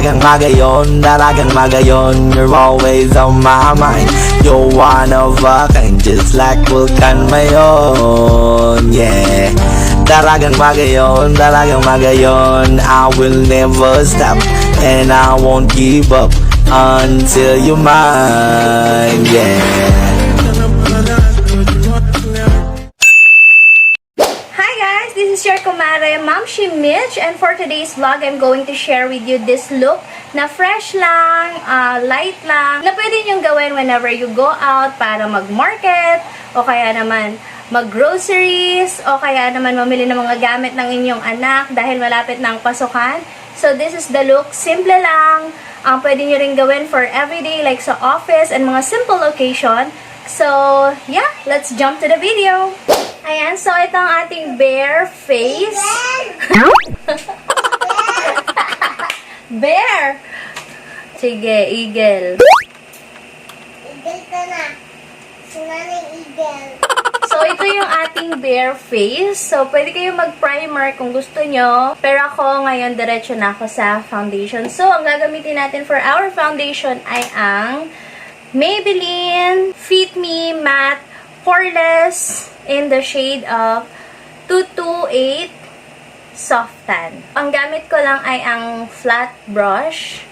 Dalagang magayon, you're always on my mind. You're one of a kind, just like Vulcan Mayon. Yeah, dalagang magayon, I will never stop, and I won't give up until you're mine. Yeah. This is your kumare, Mamshi Mitch, and for today's vlog, I'm going to share with you this look na fresh lang, light lang, na pwede niyong gawin whenever you go out para mag-market, o kaya naman mag-groceries, o kaya naman mamili ng mga gamit ng inyong anak dahil malapit na ang pasukan. So this is the look, simple lang, pwede niyo rin gawin for everyday like sa office and mga simple occasion. So yeah, let's jump to the video. Ayan, so ito ang ating bare face. Bear! Sige, eagle. Eagle ka na. Sila na eagle. So, ito yung ating bare face. So, pwede kayo mag-primer kung gusto nyo. Pero ako, ngayon, diretso na ako sa foundation. So, ang gagamitin natin for our foundation ay ang Maybelline Fit Me Matte Poreless in the shade of 228 Soft Tan. Ang gamit ko lang ay ang flat brush.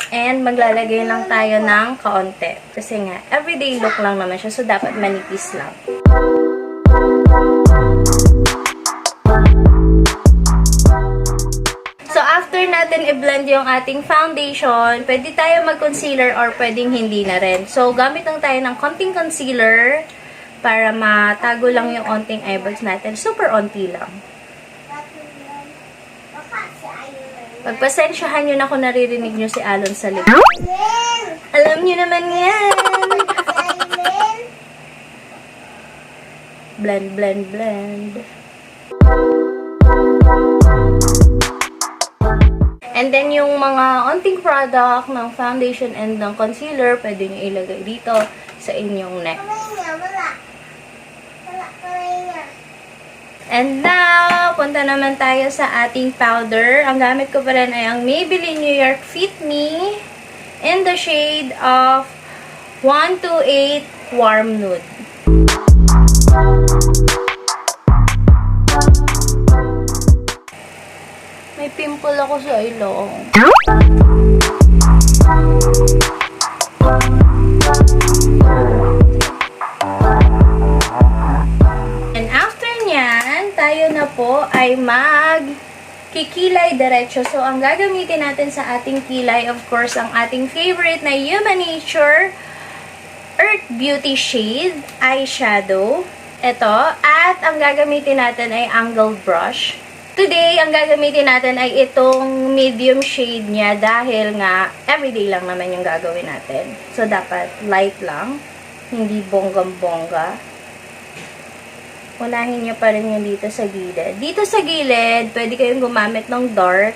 And maglalagay lang tayo ng kaunti. Kasi nga, everyday look lang naman siya. So, dapat manipis lang. So, after natin i-blend yung ating foundation, pwede tayo mag-concealer or pwedeng hindi na rin. So, gamit lang tayo ng konting concealer para matago lang yung onting eyebags natin. Super onti lang. Pagpasensyahan nyo na kung naririnig nyo si Alon sa likod. Alam nyo naman yan. Blend, blend, blend. And then, yung mga onting product ng foundation and ng concealer, pwede nyo ilagay dito sa inyong neck. And now, punta naman tayo sa ating powder. Ang gamit ko pa rin ay ang Maybelline New York Fit Me in the shade of 128 Warm Nude. May pimple ako sa ilong. Tayo na po ay mag-kikilay diretso. So, ang gagamitin natin sa ating kilay, of course, ang ating favorite na Human Nature Earth Beauty Shade Eyeshadow. Ito. At ang gagamitin natin ay angled brush. Today, ang gagamitin natin ay itong medium shade niya dahil nga everyday lang naman yung gagawin natin. So, dapat light lang. Hindi bonggang-bongga. Unahin nyo pa rin yung dito sa gilid. Dito sa gilid, pwede kayong gumamit ng dark.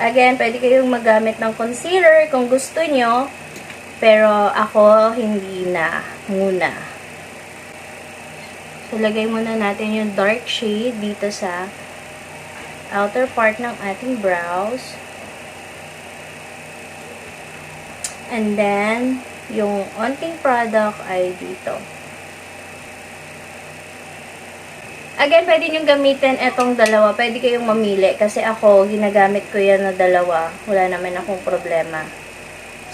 Again, pwede kayong magamit ng concealer kung gusto nyo. Pero ako, hindi na muna. So, lagay muna natin yung dark shade dito sa outer part ng ating brows. And then, yung onting product ay dito. Again, pwede nyo gamitin itong dalawa. Pwede kayong mamili. Kasi ako, ginagamit ko yan na dalawa. Wala naman akong problema.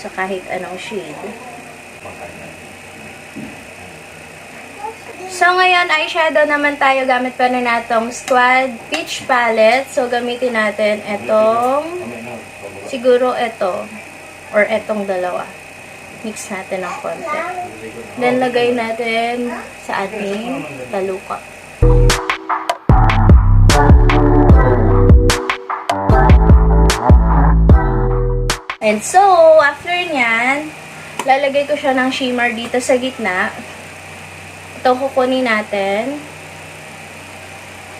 So, kahit anong shade. So, ngayon, eyeshadow naman tayo. Gamit pa rin natong Squad Peach Palette. So, gamitin natin itong, siguro ito. Or itong dalawa. Mix natin ng konti. Then, lagay natin sa ating taluka. And so, after nyan, lalagay ko siya ng shimmer dito sa gitna. Ito kukunin natin.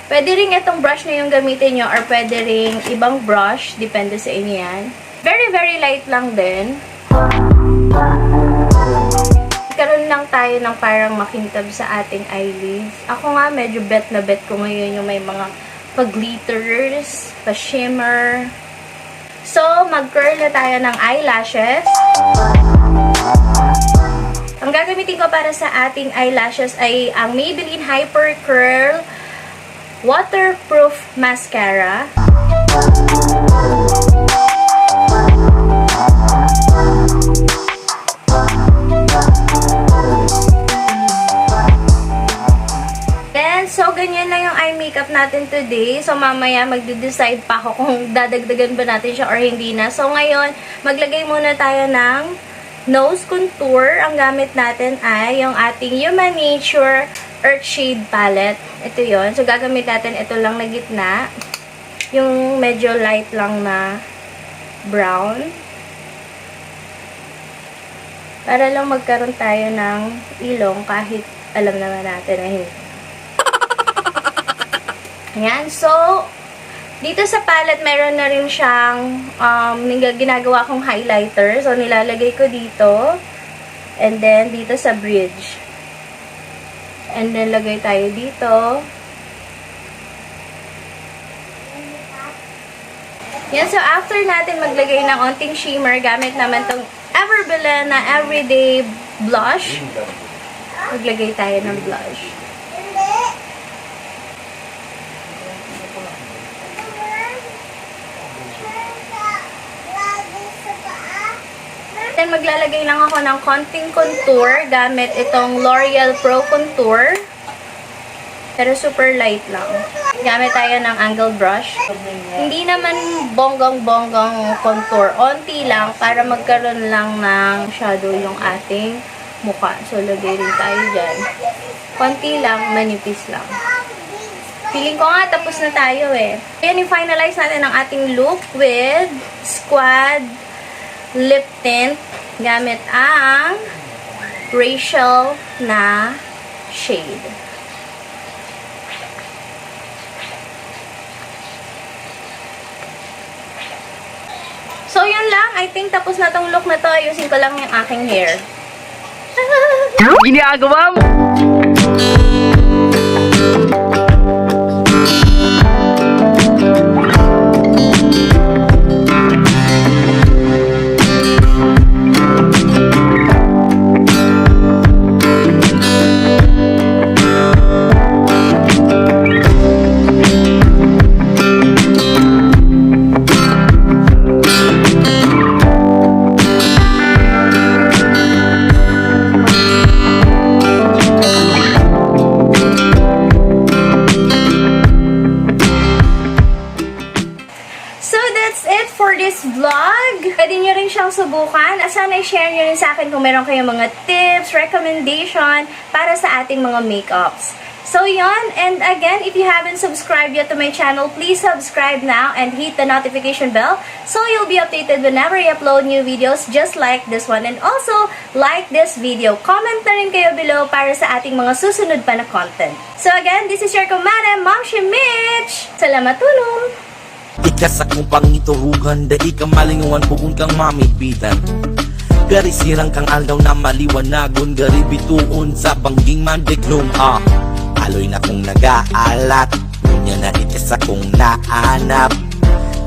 Pwede rin itong brush na yung gamitin nyo or pwede rin ibang brush. Depende sa inyo yan. Very, very light lang din. Karoon lang tayo ng parang makintab sa ating eyelids. Ako nga, medyo bet na bet ko ngayon yung may mga pa-glitters, pa-shimmer. So, mag-curl na tayo ng eyelashes. Ang gagamitin ko para sa ating eyelashes ay ang Maybelline Hyper Curl Waterproof Mascara. So, ganyan lang yung eye makeup natin today. So, mamaya magde-decide pa ako kung dadagdagan ba natin siya or hindi na. So, ngayon, maglagay muna tayo ng nose contour. Ang gamit natin ay yung ating Human Nature Earthshade Palette. Ito yon. So, gagamit natin ito lang na gitna. Yung medyo light lang na brown. Para lang magkaroon tayo ng ilong kahit alam naman natin na hindi. Ayan. So, dito sa palette, meron na rin siyang ginagawa kong highlighter. So, nilalagay ko dito. And then, dito sa bridge. And then, lagay tayo dito. Yan. So, after natin maglagay ng onting shimmer, gamit naman tong Everbelen na Everyday Blush. Maglagay tayo ng blush. Then, maglalagay lang ako ng konting contour gamit itong L'Oreal Pro Contour. Pero super light lang. Gamit tayo ng angled brush. Hindi naman bonggang-bonggang contour. Onti lang para magkaroon lang ng shadow yung ating mukha. So, lagay rin tayo dyan. Konti lang, manipis lang. Feeling ko nga, tapos na tayo eh. Ayan, i-finalize natin ang ating look with Squad lip tint gamit ang Rachel na shade. So, yun lang. I think tapos na tong look na to. Ayusin ko lang yung aking hair. Ginagawa mo! Vlog. Pwede nyo rin siyang subukan. Sana i-share nyo rin sa akin kung meron kayong mga tips, recommendation para sa ating mga makeups. So, yun. And again, if you haven't subscribed yet to my channel, please subscribe now and hit the notification bell so you'll be updated whenever I upload new videos just like this one. And also, like this video. Comment na rin kayo below para sa ating mga susunod pa na content. So, again, this is your kumare, Ma'am si Mitch. Salamat tulong! Ikas akong pangiturugan, dahil ka malingawan bukun kang mamipitan. Gari sirang kang aldaw na maliwanagon, gari bituon sa bangging mandiklong. Aloy na kong nag-aalat, ngunya na ikas akong naanap.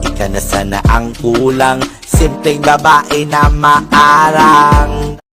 Ika na sana ang kulang, simpleng babae na maarang.